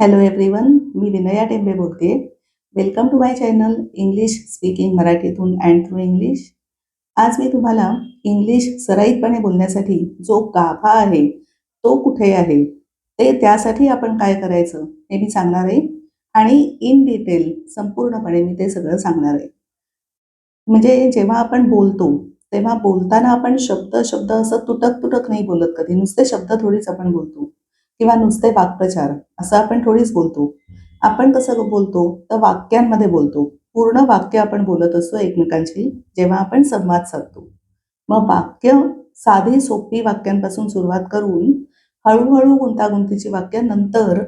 Hello everyone, मी विनया टेंबे बोलते. Welcome to my channel English speaking मराठीतून अँड थ्रू इंग्लिश. आज मी तुम्हाला इंग्लिश सराईतपणे बोलण्यासाठी जो गाभा आहे तो कुठे आहे, ते त्यासाठी आपण काय करायचं हे मी सांगणार आहे आणि इन डिटेल संपूर्णपणे मी ते सगळं सांगणार आहे. म्हणजे जेव्हा आपण बोलतो, तेव्हा बोलताना आपण शब्द असं तुटक-तुटक नाही बोलत कधी. नुसते शब्द थोडीच आपण बोलतो किंवा नुसते वाक्प्रचार असं आपण थोडीच बोलतो. आपण कसं बोलतो, तर वाक्यांमध्ये बोलतो. पूर्ण वाक्य आपण बोलत असतो एकमेकांशी जेव्हा आपण संवाद साधतो. मग वाक्य साधी सोपी वाक्यांपासून सुरुवात करून हळू गुंतागुंतीची वाक्य नंतर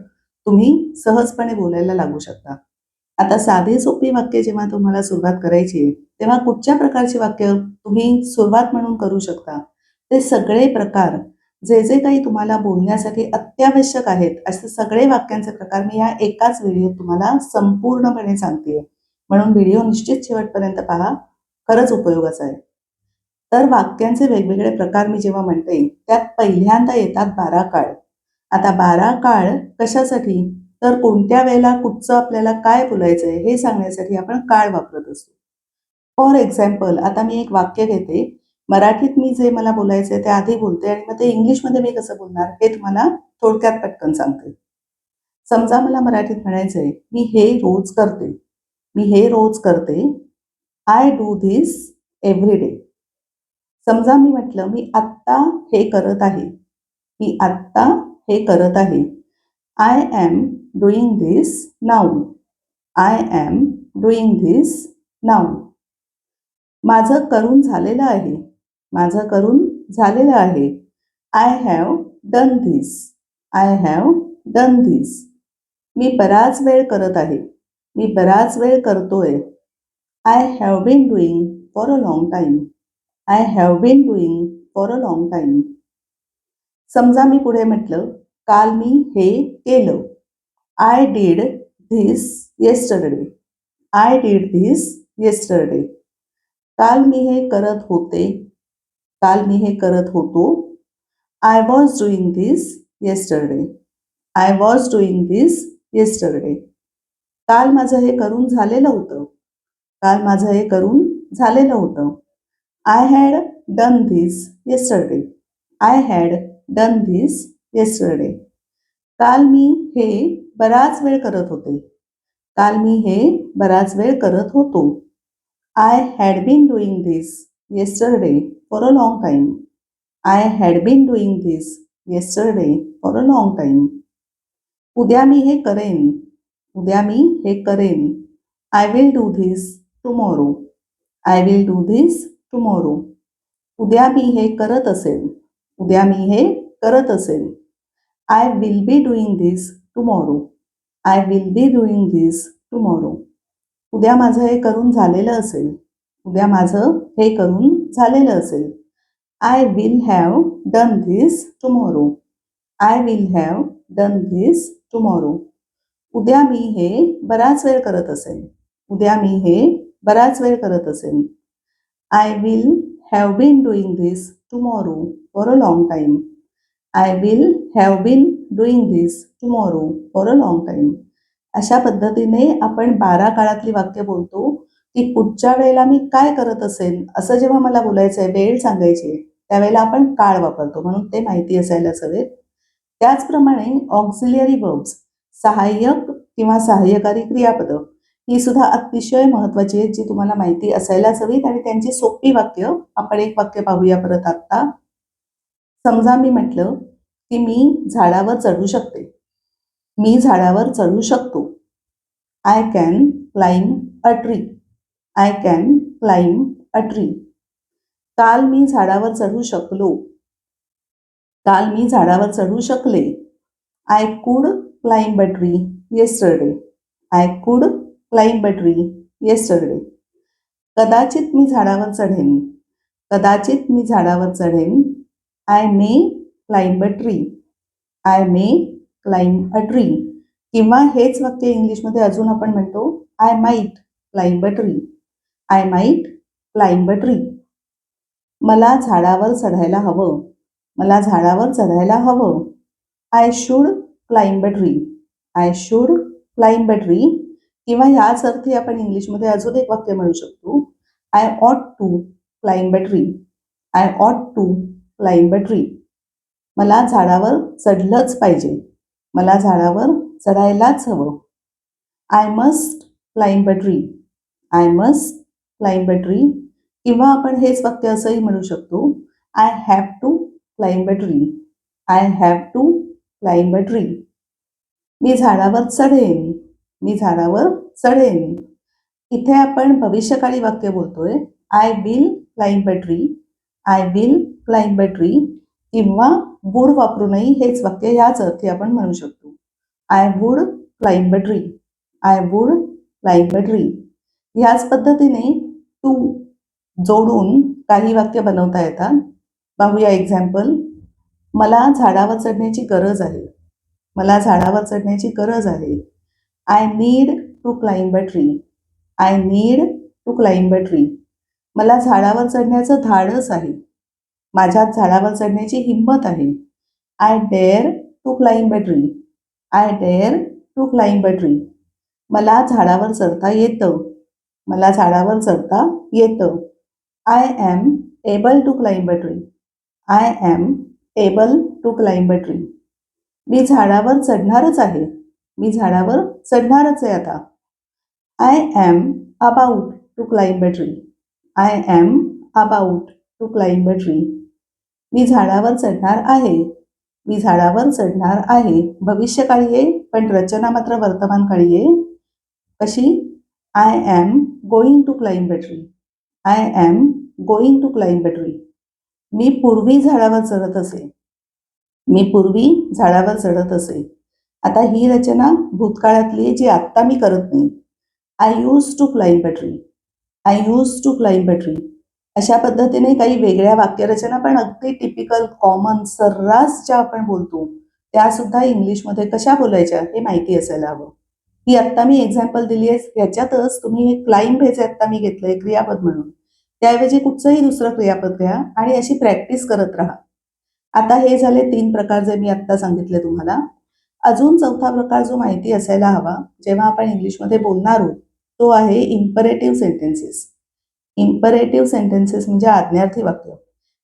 तुम्ही सहजपणे बोलायला लागू शकता. आता साधी सोपी वाक्य जेव्हा तुम्हाला सुरुवात करायची आहे, तेव्हा कुठच्या प्रकारची वाक्य तुम्ही सुरुवात म्हणून करू शकता. ते सगळे प्रकार जे काही तुम्हाला बोलण्यासाठी अत्यावश्यक आहेत, असे सगळे वाक्यांचे प्रकार मी या एकाच व्हिडिओत तुम्हाला संपूर्णपणे सांगते. म्हणून व्हिडिओ निश्चित शेवटपर्यंत पहा. खरंच उपयोगाचा आहे. तर वाक्यांचे वेगवेगळे प्रकार मी जेव्हा म्हणते, त्यात पहिल्यांदा येतात 12 काळ. आता 12 काळ कशासाठी? तर कोणत्या वेळेला कुठचं आपल्याला काय बोलायचं आहे हे सांगण्यासाठी आपण काळ वापरत असतो. फॉर एक्झाम्पल आता मी एक वाक्य घेते. मराठीत मी जे मला बोलायचं आहे ते आधी बोलते आणि मग ते इंग्लिशमध्ये मी कसं बोलणार हे तुम्हाला थोडक्यात पटकन सांगते. समजा मला मराठीत म्हणायचं आहे, मी हे रोज करते. मी हे रोज करते. I do this every day. समजा मी म्हटलं, मी आत्ता हे करत आहे. मी आत्ता हे करत आहे. I am doing this now. I am doing this now. माझं करून झालेलं आहे. माझं करून झालेलं आहे. I have done this. I have done this. मी बराच वेळ करत आहे. मी बराच वेळ करतोय. I have been doing for a long time. I have been doing for a long time. समजा मी पुढे म्हटलं, काल मी हे केलं. I did this yesterday. I did this yesterday. काल मी हे करत होते. काल मी हे करत होतो. I was doing this yesterday. I was doing this yesterday. काल माझं हे करून झालेलं होतं. काल माझं हे करून झालेलं होतं. I had done this yesterday. I had done this yesterday. काल मी हे बराच वेळ करत होते. काल मी हे बराच वेळ करत होतो. I had been doing this yesterday for a long time. I had been doing this yesterday for a long time. उद्या मी हे करेन. उद्या मी हे करेन. I will do this tomorrow. I will do this tomorrow. उद्या मी हे करत असेन. उद्या मी हे करत असेन. I will be doing this tomorrow. I will be doing this tomorrow. उद्या माझं हे करून झालेलं असेल. उद्या माझं हे करून झालेलं असेल. I will have done this tomorrow. I will have done this tomorrow. उद्या मी हे बराच वेळ करत असेन. उद्या मी हे बराच वेळ करत असेन. I will have been doing this tomorrow for a long time. I will have been doing this tomorrow for a long time. अशा पद्धतीने आपण 12 काळातली वाक्य बोलतो की पुढच्या वेळेला मी काय करत असेन असं जेव्हा मला बोलायचं आहे, वेळ सांगायची आहे, त्यावेळेला आपण काळ वापरतो म्हणून ते माहिती असायलाच हवेत. त्याचप्रमाणे ऑक्झिलियरी वर्ब्स सहाय्यक किंवा सहाय्यकारी क्रियापदं ही सुद्धा अतिशय महत्त्वाची आहेत, जी तुम्हाला माहिती असायलाच हवीत आणि त्यांची सोपी वाक्य आपण एक वाक्य पाहूया परत आत्ता. समजा मी म्हटलं की मी झाडावर चढू शकते. मी झाडावर चढू शकतो. I can climb a tree. I can climb a tree. काल मी झाडावर चढू शकलो. काल मी झाडावर चढू शकले. I could climb a tree yesterday. I could climb a tree yesterday. कदाचित मी झाडावर चढेन. कदाचित मी झाडावर चढेन. I may climb a tree. I may climb a tree. किंवा हेच वाक्य इंग्लिशमध्ये अजून आपण म्हणतो I might climb a tree. I might climb a tree. मला झाडावर चढायला हवं. मला झाडावर चढायला हवं. I should climb a tree. I should climb a tree. किंवा ह्याच अर्थी आपण इंग्लिशमध्ये अजून एक वाक्य म्हणू शकतो. I ought to climb a tree. I ought to climb a tree. मला झाडावर चढलंच पाहिजे. मला झाडावर चढायलाच हवं. I must climb a tree. I must climb a tree. किंवा आपण हेच वाक्य असंही म्हणू शकतो. I have to climb a tree. I have to climb a tree. मी झाडावर चढेन. मी झाडावर चढेन. इथे आपण भविष्यकाळी वाक्य बोलतोय. I will climb a tree. I will climb a tree. किंवा वूड वापरूनही हेच वाक्य याच अर्थी आपण म्हणू शकतो. I would climb a tree. I would climb a tree. ह्याच पद्धतीने टू जोडून काही वाक्य बनवता येतात. पाहूया एक्झाम्पल. मला झाडावर चढण्याची गरज आहे. मला झाडावर चढण्याची गरज आहे. I need to climb a tree. I need to climb a tree. मला झाडावर चढण्याचं धाडस आहे. माझ्यात झाडावर चढण्याची हिंमत आहे. I dare to climb a tree. I dare to climb a tree. मला झाडावर चढता येतं. मला झाडावर चढता येतं. I am able to climb a tree. I am able to climb a tree. मी झाडावर चढणारच आहे. मी झाडावर चढणारच आहे आता. I am about to climb a tree. I am about to climb a tree. मी झाडावर चढणार आहे. मी झाडावर चढणार आहे. भविष्यकाळी आहे, पण रचना मात्र वर्तमानकाळी आहे. कशी? I am going to climb a tree. I am going to climb a tree. मी पूर्वी झाडावर चढत असे. मी पूर्वी झाडावर चढत असे. आता ही रचना भूतकाळातली जी आत्ता मी करत नाही. I use to climb a tree. I use to climb a tree. अशा पद्धतीने काही वेगळ्या वाक्यरचना पण अगदी टिपिकल कॉमन सर्रास ज्या आपण बोलतो त्या सुद्धा इंग्लिशमध्ये कशा बोलायच्या हे माहिती असायला हवं. ही आत्ता मी एक्झाम्पल दिली आहे. याच्यातच तुम्ही हे क्लाइंब हे जे आत्ता मी घेतलंय क्रियापद म्हणून, त्याऐवजी कुठचंही दुसरं क्रियापद घ्या आणि अशी प्रॅक्टिस करत राहा. आता हे झाले 3 प्रकार जे मी आत्ता सांगितले तुम्हाला. अजून चौथा प्रकार जो माहिती असायला हवा जेव्हा आपण इंग्लिशमध्ये बोलणार आहोत तो आहे इम्परेटिव्ह सेंटेन्सेस. इम्परेटिव्ह सेंटेन्सेस म्हणजे आज्ञार्थी वाक्य.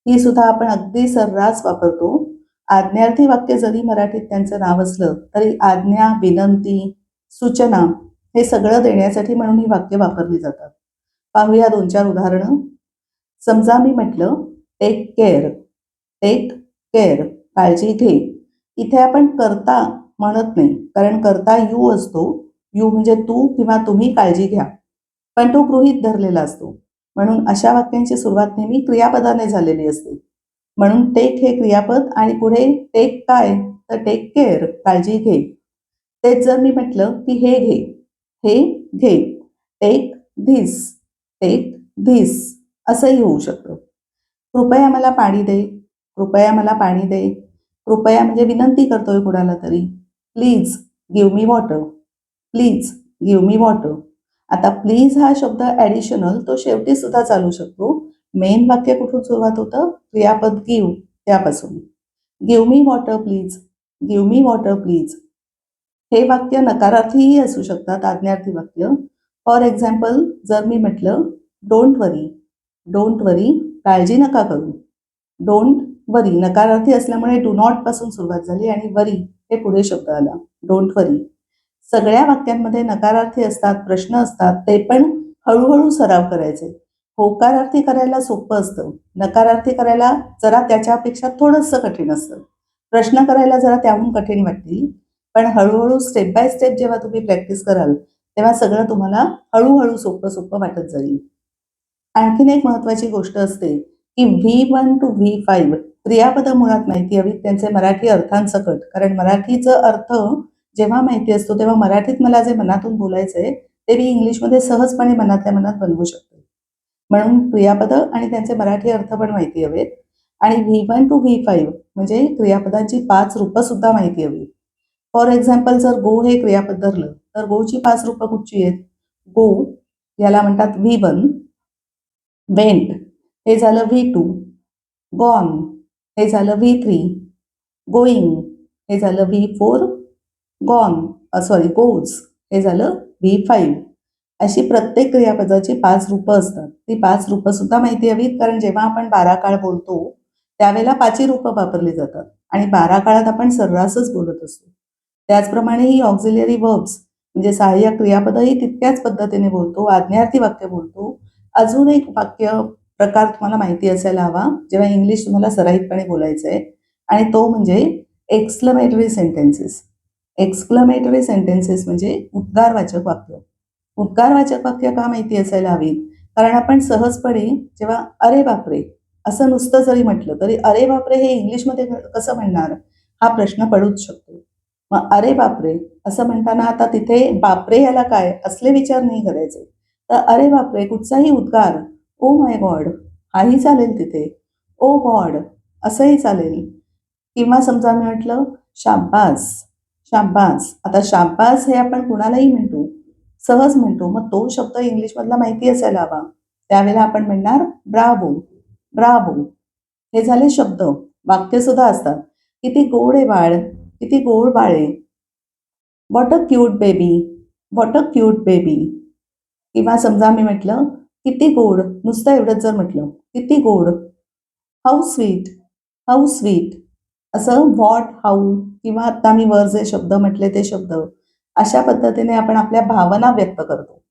ही सुद्धा आपण अगदी सर्रास वापरतो. आज्ञार्थी वाक्य जरी मराठीत त्यांचं नाव असलं तरी आज्ञा, विनंती, सूचना हे सगळं देण्यासाठी म्हणून ही वाक्य वापरली जातात. पाहूया 2-4 उदाहरणं. समजा मी म्हटलं टेक केअर. टेक केअर काळजी घे. इथे आपण करता म्हणत नाही, कारण करता यू असतो. यू म्हणजे तू किंवा तुम्ही काळजी घ्या, पण तो गृहीत धरलेला असतो. म्हणून अशा वाक्यांची सुरुवात नेहमी क्रियापदाने झालेली असते. म्हणून टेक हे क्रियापद आणि पुढे टेक काय, तर टेक केअर काळजी घे. तेच जर मी म्हटलं की हे घे. हे घे. Take this. टेक धिस असंही होऊ शकतं. कृपया मला पाणी दे. कृपया मला पाणी दे. कृपया म्हणजे विनंती करतोय कुणाला तरी. Please give me water. Please give me water. आता प्लीज हा शब्द ॲडिशनल तो शेवटी सुद्धा चालू शकतो. मेन वाक्य कुठून सुरुवात होतं? क्रियापद गिव्ह त्यापासून. Give me water please. Give me water please. हे वाक्य नकारार्थीही असू शकतात, आज्ञार्थी वाक्य. फॉर एक्झाम्पल जर मी म्हटलं डोंट वरी. डोंट वरी काळजी नका करू. डोंट वरी नकारार्थी असल्यामुळे डू नॉट पासून सुरुवात झाली आणि वरी हे पुढे शब्द आला. डोंट वरी. सगळ्या वाक्यांमध्ये नकारार्थी असतात, प्रश्न असतात, ते पण हळूहळू सराव करायचे. होकारार्थी करायला सोपं असतं. नकारार्थी करायला जरा त्याच्यापेक्षा थोडंसं कठीण असतं. प्रश्न करायला जरा त्याहून कठीण वाटतील. पण हळूहळू स्टेप बाय स्टेप जेव्हा तुम्ही प्रॅक्टिस कराल तेव्हा सगळं तुम्हाला हळूहळू सोपं सोपं वाटत जाईल. आणखीन एक महत्त्वाची गोष्ट असते की V1 to V5 क्रियापदं मुळात माहिती हवीत त्यांचे मराठी अर्थांसकट. कारण मराठीचं अर्थ जेव्हा माहिती असतो तेव्हा मराठीत मला जे मनातून बोलायचंय ते मी इंग्लिशमध्ये सहजपणे मनातल्या मनात बनवू शकते. म्हणून क्रियापदं आणि त्यांचे मराठी अर्थ पण माहिती हवेत. आणि V1 to V5 म्हणजे क्रियापदांची 5 रूपं सुद्धा माहिती हवी. फॉर एक्झाम्पल जर गो हे क्रियापद धरलं तर गोची 5 रूपं कुठची आहेत? गो याला म्हणतात V1. वेंट हे झालं V2. गॉन हे झालं V3. गोईंग हे झालं V4. गॉन सॉरी गोज हे झालं V5. अशी प्रत्येक क्रियापदाची 5 रूपं असतात. ती 5 रूपं सुद्धा माहिती हवीत, कारण जेव्हा आपण 12 काळ बोलतो त्यावेळेला 5ही रूपं वापरली जातात आणि 12 काळात आपण सर्रासच बोलत असतो. त्याचप्रमाणे ही ऑक्झिलरी वर्ब्स म्हणजे सहाय्यक क्रियापदही तितक्याच पद्धतीने बोलतो. आज्ञार्थी वाक्य बोलतो. अजून एक वाक्य प्रकार तुम्हाला माहिती असायला हवा, जेव्हा इंग्लिश तुम्हाला सराईतपणे बोलायचं आहे, आणि तो म्हणजे एक्सक्लेमेटरी सेंटेन्सेस. एक्सक्लेमेटरी सेंटेन्सेस म्हणजे उद्गारवाचक वाक्य. उद्गारवाचक वाक्य का माहिती असायला हवीत? कारण आपण सहजपणे जेव्हा "अरे बापरे!" असं नुसतं जरी म्हटलं तरी "अरे बापरे!" हे इंग्लिशमध्ये कसं म्हणणार? हा प्रश्न पडूच शकतो. मग "अरे बापरे!" असं म्हणताना आता तिथे "बापरे!" याला काय असले विचार नाही करायचे. तर "अरे बापरे!" कुठचाही उद्गार, "ओ माय गॉड!" हाही चालेल तिथे. "ओ गॉड!" असंही चालेल. किंवा समजा मी म्हटलं "शाब्बास." शाब्बास. आता शाब्बास हे आपण कुणालाही म्हणतो, सहज म्हणतो. मग तो शब्द इंग्लिशमधला माहिती असायला हवा. त्यावेळेला आपण म्हणणार ब्रावो, ब्रावो. हे झाले शब्द. वाक्यसुद्धा असतात. "किती गोड आहे बाळ, किती गोड बाळ आहे." "What a cute baby, what a cute baby." किंवा समजा मी म्हटलं "किती गोड." नुसतं एवढंच जर म्हटलं, "किती गोड." "How sweet, how sweet." असं व्हॉट, हाऊ किंवा आता मी वर जे शब्द म्हटले ते शब्द, अशा पद्धतीने आपण आपल्या भावना व्यक्त करतो.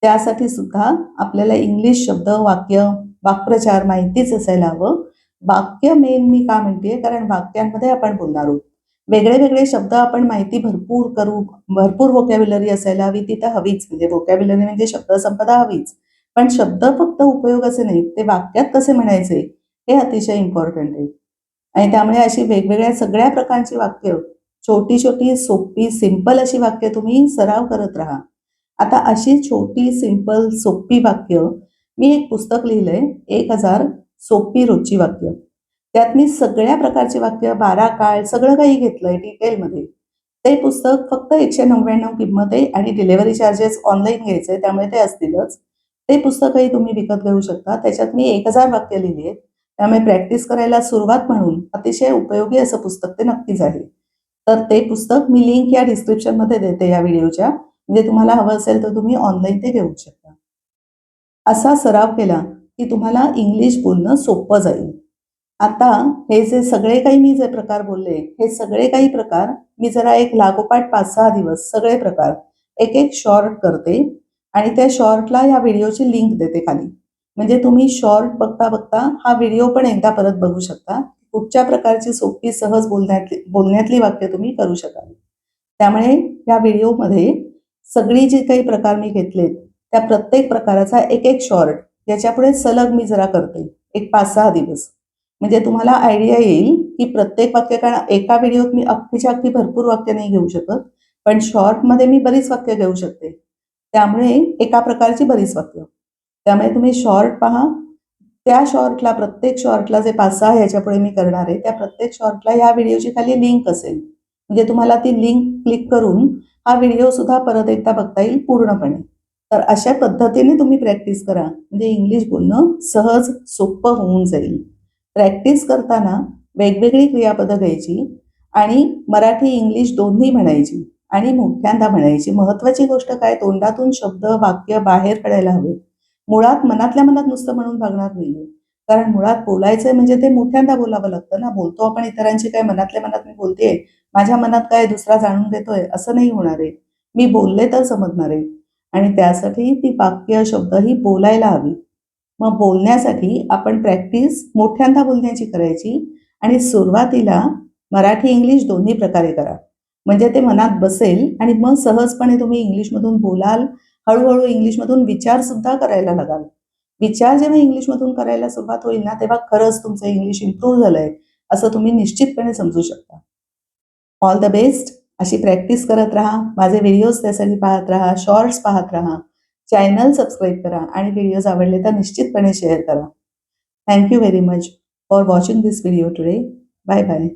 त्यासाठी सुद्धा आपल्याला इंग्लिश शब्द, वाक्य, वाक्प्रचार माहितीच असायला हवं. वाक्य मेन मी का म्हणते, कारण वाक्यांमध्ये आपण बोलणार आहोत. वेगळे-वेगळे शब्द आपण माहिती भरपूर करू, भरपूर व्होकॅब्युलरी असायला हवी, ती तर हवीच. म्हणजे व्होकॅब्युलरी म्हणजे शब्दसंपदा हवीच. पण शब्द फक्त उपयोगाचे नाहीत, ते वाक्यात कसे म्हणायचे हे अतिशय इम्पॉर्टंट आहे. आणि त्यामुळे अशी वेगवेगळ्या सगळ्या प्रकारची वाक्य, छोटी-छोटी, सोपी, सिंपल अशी वाक्य तुम्ही सराव करत राहा. आता अशी छोटी, सिंपल, सोपी वाक्य मी एक पुस्तक लिहिलंय, 1000 सोपी रोजची वाक्य. त्यात मी सगळ्या प्रकारची वाक्य, 12 काळ सगळं काही घेतलंय डिटेलमध्ये. ते पुस्तक फक्त 199 किंमत आहे आणि डिलिव्हरी चार्जेस ऑनलाईन घ्यायचे, त्यामुळे ते असतीलच. ते पुस्तकही तुम्ही विकत घेऊ शकता. त्याच्यात मी 1000 वाक्य लिहिली आहेत. त्यामुळे प्रॅक्टिस करायला सुरुवात म्हणून अतिशय उपयोगी असं पुस्तक ते नक्कीच आहे. तर ते पुस्तक मी लिंक या डिस्क्रिप्शनमध्ये देते या व्हिडिओच्या. म्हणजे तुम्हाला हवं असेल तर तुम्ही ऑनलाईन ते घेऊ शकता. असा सराव केला की तुम्हाला इंग्लिश बोलणं सोपं जाईल. आता हे जे सगळे काही मी जे प्रकार बोलले, हे सगळे काही प्रकार मी जरा एक लागोपाठ 5-6 दिवस सगळे प्रकार एक-एक शॉर्ट करते आणि त्या शॉर्टला या व्हिडिओची लिंक देते खाली. म्हणजे तुम्ही शॉर्ट बघता-बघता हा व्हिडिओ पण एकदा परत बघू शकता. कुठच्या प्रकारची सोपी सहज बोलण्यातली वाक्य तुम्ही करू शकाल. त्यामुळे या व्हिडिओमध्ये सगळी जी काही प्रकार मी घेतलेत, त्या प्रत्येक प्रकाराचा एक-एक शॉर्ट याच्यापुढे सलग मी जरा करते. एक 5-6 दिवस. म्हणजे तुम्हाला आयडिया येईल, की प्रत्येक वाक्य, कारण एका व्हिडिओत मी अख्खीच्या अख्खी भरपूर वाक्य नाही घेऊ शकत. पण शॉर्टमध्ये मी बरीच वाक्य घेऊ शकते. त्यामुळे एका प्रकारची बरीच वाक्य. त्यामुळे तुम्ही शॉर्ट पहा. त्या शॉर्टला, प्रत्येक शॉर्टला जे 5-6 ह्याच्यापुढे मी करणार आहे, त्या प्रत्येक शॉर्टला या व्हिडिओची खाली लिंक असेल. म्हणजे तुम्हाला ती लिंक क्लिक करून हा व्हिडिओसुद्धा परत एकदा बघता येईल पूर्णपणे. तर अशा पद्धतीने तुम्ही प्रॅक्टिस करा. म्हणजे इंग्लिश बोलणं सहज, सोपं होऊन जाईल. प्रॅक्टिस करताना वेगवेगळी क्रियापदं घ्यायची आणि मराठी, इंग्लिश दोन्ही म्हणायची आणि मोठ्यांदा म्हणायची. महत्त्वाची गोष्ट काय, तोंडातून शब्द, वाक्य बाहेर पडायला हवेत. मुळात मनातल्या मनात नुसतं म्हणून भागणार नाहीये. कारण मुळात बोलायचंय म्हणजे ते मोठ्यांदा बोलावं लागतं ना. बोलतो आपण इतरांची काय मनातल्या मनात मी बोलतेय, माझ्या मनात काय दुसरा जाणून घेतोय, असं नाही होणार आहे. मी बोलले तर समजणार आहे आणि त्यासाठी ती वाक्य, शब्द ही बोलायला हवी. मग बोलण्यासाठी आपण प्रॅक्टिस मोठ्यांदा बोलण्याची करायची आणि सुरुवातीला मराठी, इंग्लिश दोन्ही प्रकारे करा. म्हणजे ते मनात बसेल आणि मग सहजपणे तुम्ही इंग्लिशमधून बोलाल. हळू-हळू इंग्लिशमधून विचारसुद्धा करायला लागाल. विचार जेव्हा इंग्लिशमधून करायला सुरुवात होईल ना, तेव्हा खरंच तुमचं इंग्लिश इम्प्रूव्ह झालंय, असं तुम्ही निश्चितपणे समजू शकता. All the best. अशी प्रॅक्टिस करत राहा. माझे व्हिडिओज त्यासाठी पाहत राहा, शॉर्ट्स पाहत राहा. चॅनल सबस्क्राईब करा आणि व्हिडिओज आवडले तर निश्चितपणे शेअर करा. Thank you very much for watching this video today. Bye bye.